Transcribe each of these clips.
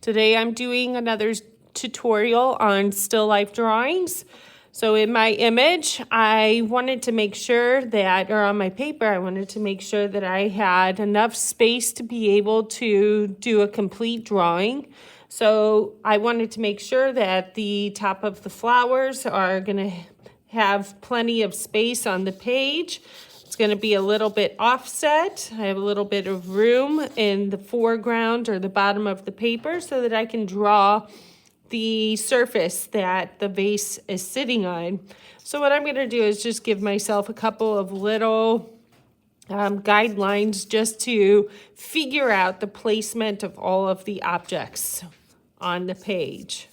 Today I'm doing another tutorial on still life drawings. So in my image, I wanted to make sure that, or on my paper, I wanted to make sure that I had enough space to be able to do a complete drawing. So I wanted to make sure that the top of the flowers are gonna have plenty of space on the page. It's going to be a little bit offset. I have a little bit of room in the foreground or the bottom of the paper so that I can draw the surface that the vase is sitting on. So what I'm going to do is just give myself a couple of little guidelines just to figure out the placement of all of the objects on the page,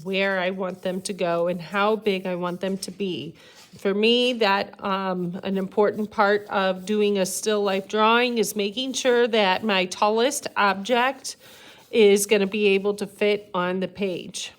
where I want them to go and how big I want them to be. For me, that an important part of doing a still life drawing is making sure that my tallest object is going to be able to fit on the page.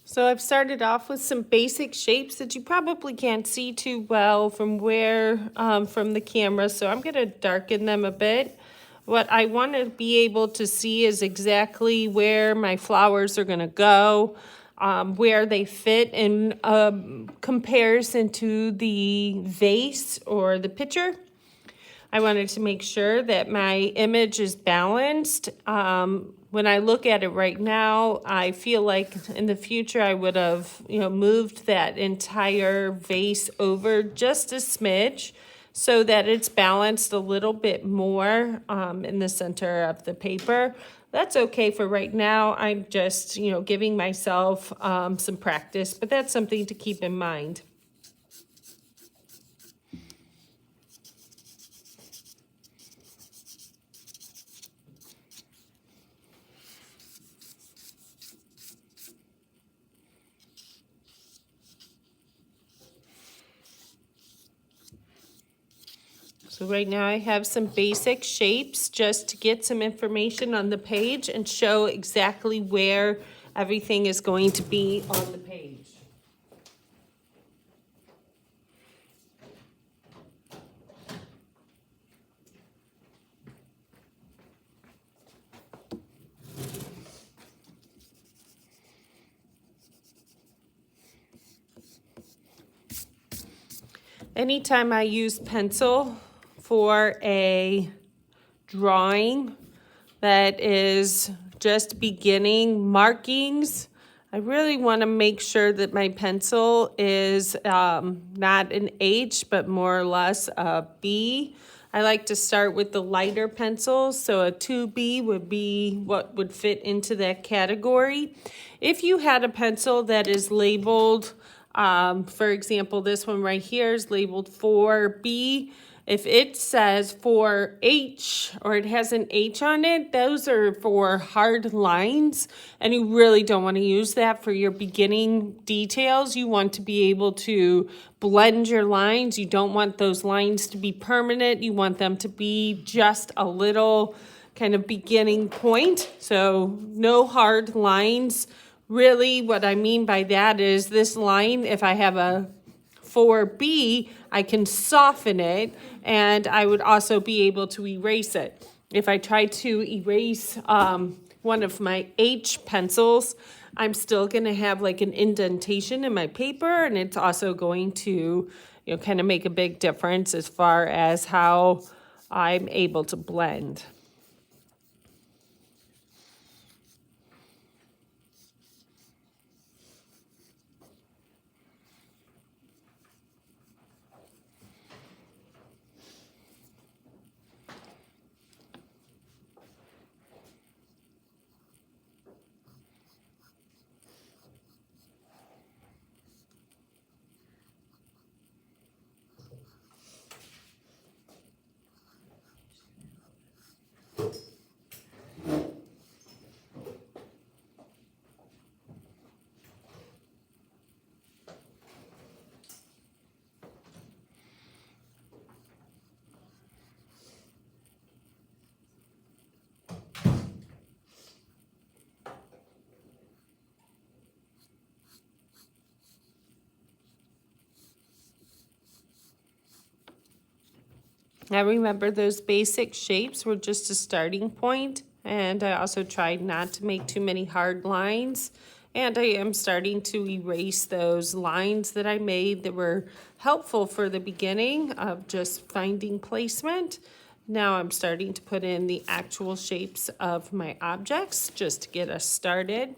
So I've started off with some basic shapes that you probably can't see too well from from the camera. So I'm going to darken them a bit. What I want to be able to see is exactly where my flowers are going to go, where they fit in comparison to the vase or the picture. I wanted to make sure that my image is balanced. When I look at it right now, I feel like in the future I would have, moved that entire vase over just a smidge so that it's balanced a little bit more in the center of the paper. That's okay for right now. I'm just, giving myself some practice, but that's something to keep in mind. So right now I have some basic shapes just to get some information on the page and show exactly where everything is going to be on the page. Anytime I use pencil for a drawing that is just beginning markings, I really want to make sure that my pencil is not an H, but more or less a B. I like to start with the lighter pencils, so a 2B would be what would fit into that category. If you had a pencil that is labeled, for example, this one right here is labeled 4B. If it says 4H or it has an H on it, those are for hard lines, and you really don't want to use that for your beginning details. You want to be able to blend your lines. You don't want those lines to be permanent. You want them to be just a little kind of beginning point. So no hard lines. Really, what I mean by that is this line, if I have a 4B, I can soften it, and I would also be able to erase it. if I try to erase one of my H pencils, I'm still going to have like an indentation in my paper, and it's also going to, kind of make a big difference as far as how I'm able to blend. Now remember, those basic shapes were just a starting point, and I also tried not to make too many hard lines, and I am starting to erase those lines that I made that were helpful for the beginning of just finding placement. Now I'm starting to put in the actual shapes of my objects just to get us started.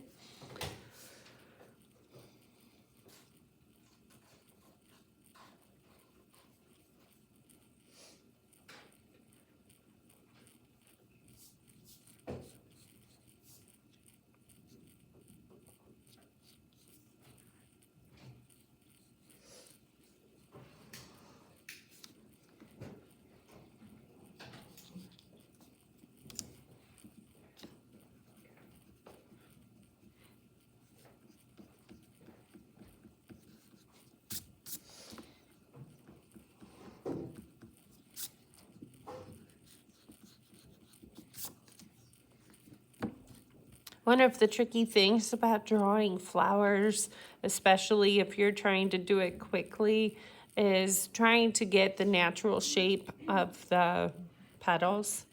One of the tricky things about drawing flowers, especially if you're trying to do it quickly, is trying to get the natural shape of the petals.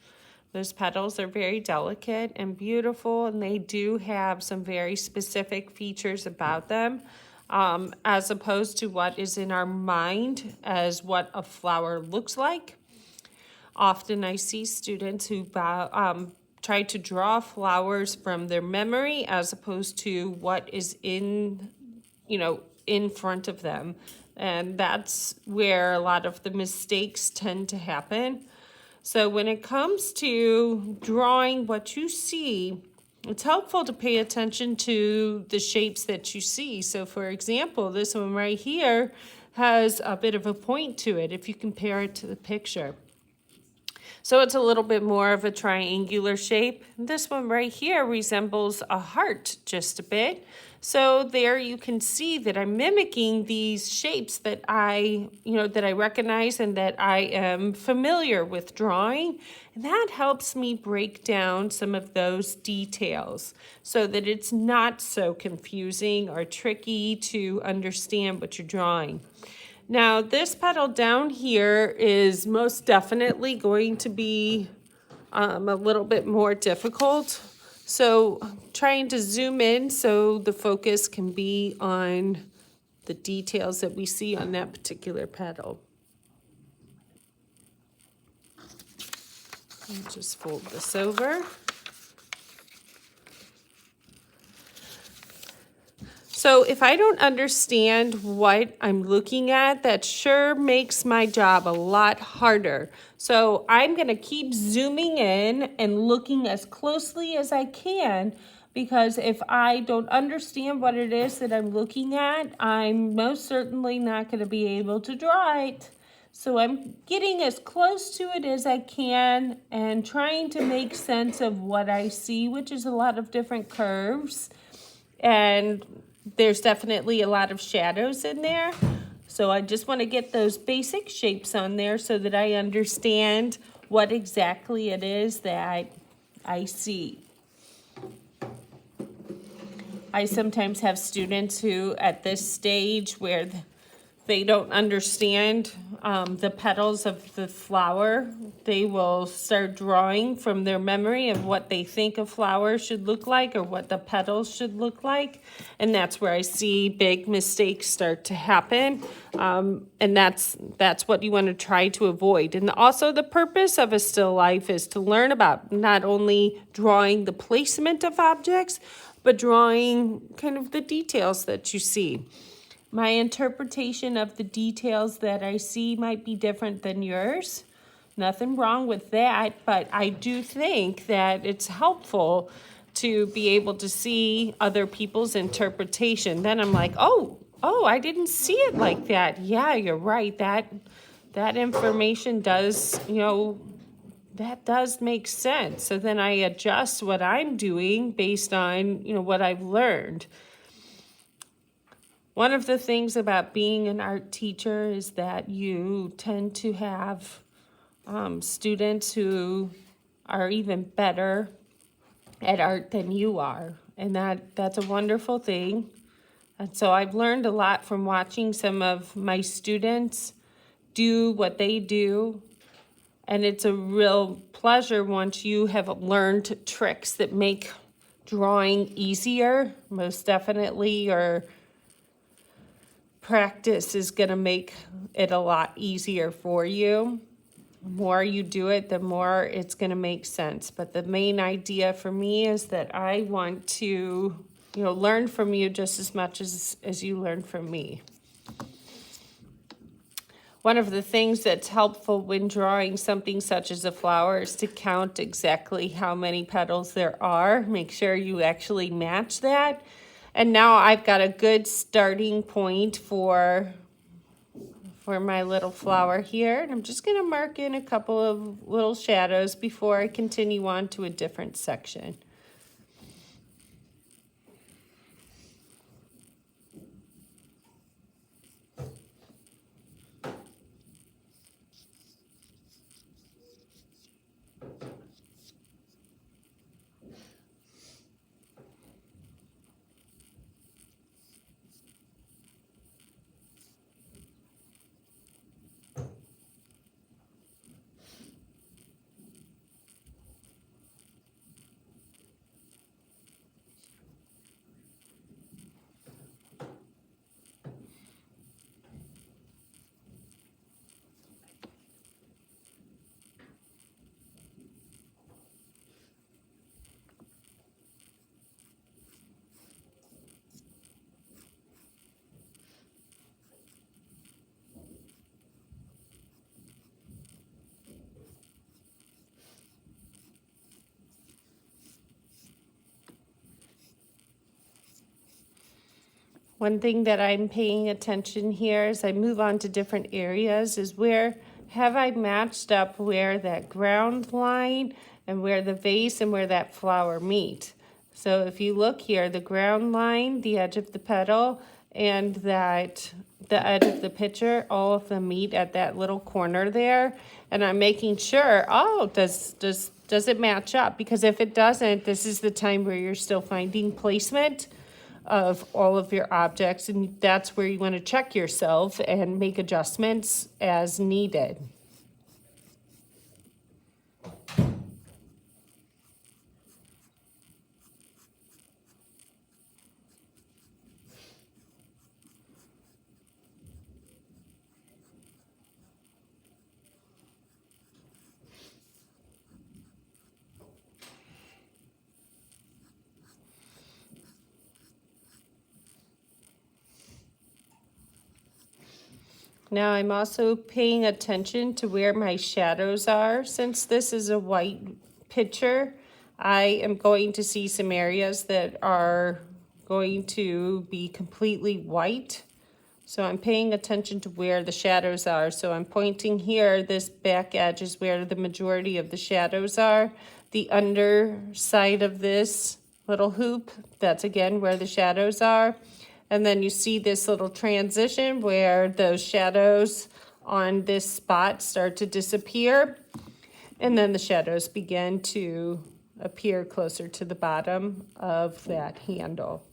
Those petals are very delicate and beautiful, and they do have some very specific features about them, as opposed to what is in our mind as what a flower looks like. Often I see students who try to draw flowers from their memory as opposed to what is in front of them. And that's where a lot of the mistakes tend to happen. So when it comes to drawing what you see, it's helpful to pay attention to the shapes that you see. So for example, this one right here has a bit of a point to it if you compare it to the picture. So it's a little bit more of a triangular shape. This one right here resembles a heart just a bit. So there you can see that I'm mimicking these shapes that I recognize and that I am familiar with drawing. And that helps me break down some of those details so that it's not so confusing or tricky to understand what you're drawing. Now, this petal down here is most definitely going to be a little bit more difficult. So trying to zoom in so the focus can be on the details that we see on that particular petal. I'll just fold this over. So if I don't understand what I'm looking at, that sure makes my job a lot harder. So I'm going to keep zooming in and looking as closely as I can, because if I don't understand what it is that I'm looking at, I'm most certainly not going to be able to draw it. So I'm getting as close to it as I can and trying to make sense of what I see, which is a lot of different curves. And there's definitely a lot of shadows in there. So I just want to get those basic shapes on there so that I understand what exactly it is that I see. I sometimes have students who at this stage where they don't understand the petals of the flower, they will start drawing from their memory of what they think a flower should look like or what the petals should look like. And that's where I see big mistakes start to happen. And that's what you want to try to avoid. And also the purpose of a still life is to learn about not only drawing the placement of objects, but drawing kind of the details that you see. My interpretation of the details that I see might be different than yours. Nothing wrong with that, but I do think that it's helpful to be able to see other people's interpretation. Then I'm like, oh, I didn't see it like that. Yeah, you're right. That information does, that does make sense. So then I adjust what I'm doing based on, what I've learned. One of the things about being an art teacher is that you tend to have students who are even better at art than you are. And that's a wonderful thing. And so I've learned a lot from watching some of my students do what they do. And it's a real pleasure once you have learned tricks that make drawing easier, most definitely, or practice is going to make it a lot easier for you. The more you do it, the more it's going to make sense. But the main idea for me is that I want to, learn from you just as much as you learn from me. One of the things that's helpful when drawing something such as a flower is to count exactly how many petals there are. Make sure you actually match that. And now I've got a good starting point for my little flower here. And I'm just going to mark in a couple of little shadows before I continue on to a different section. One thing that I'm paying attention here as I move on to different areas is where have I matched up where that ground line and where the vase and where that flower meet. So if you look here, the ground line, the edge of the petal, and the edge of the pitcher, all of them meet at that little corner there. And I'm making sure, does it match up? Because if it doesn't, this is the time where you're still finding placement of all of your objects, and that's where you want to check yourself and make adjustments as needed. Now I'm also paying attention to where my shadows are. Since this is a white picture, I am going to see some areas that are going to be completely white. So I'm paying attention to where the shadows are. So I'm pointing here, this back edge is where the majority of the shadows are. The underside of this little hoop, that's again where the shadows are. And then you see this little transition where those shadows on this spot start to disappear. And then the shadows begin to appear closer to the bottom of that handle.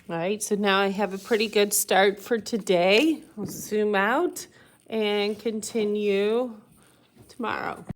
All right, so now I have a pretty good start for today. I'll zoom out and continue tomorrow.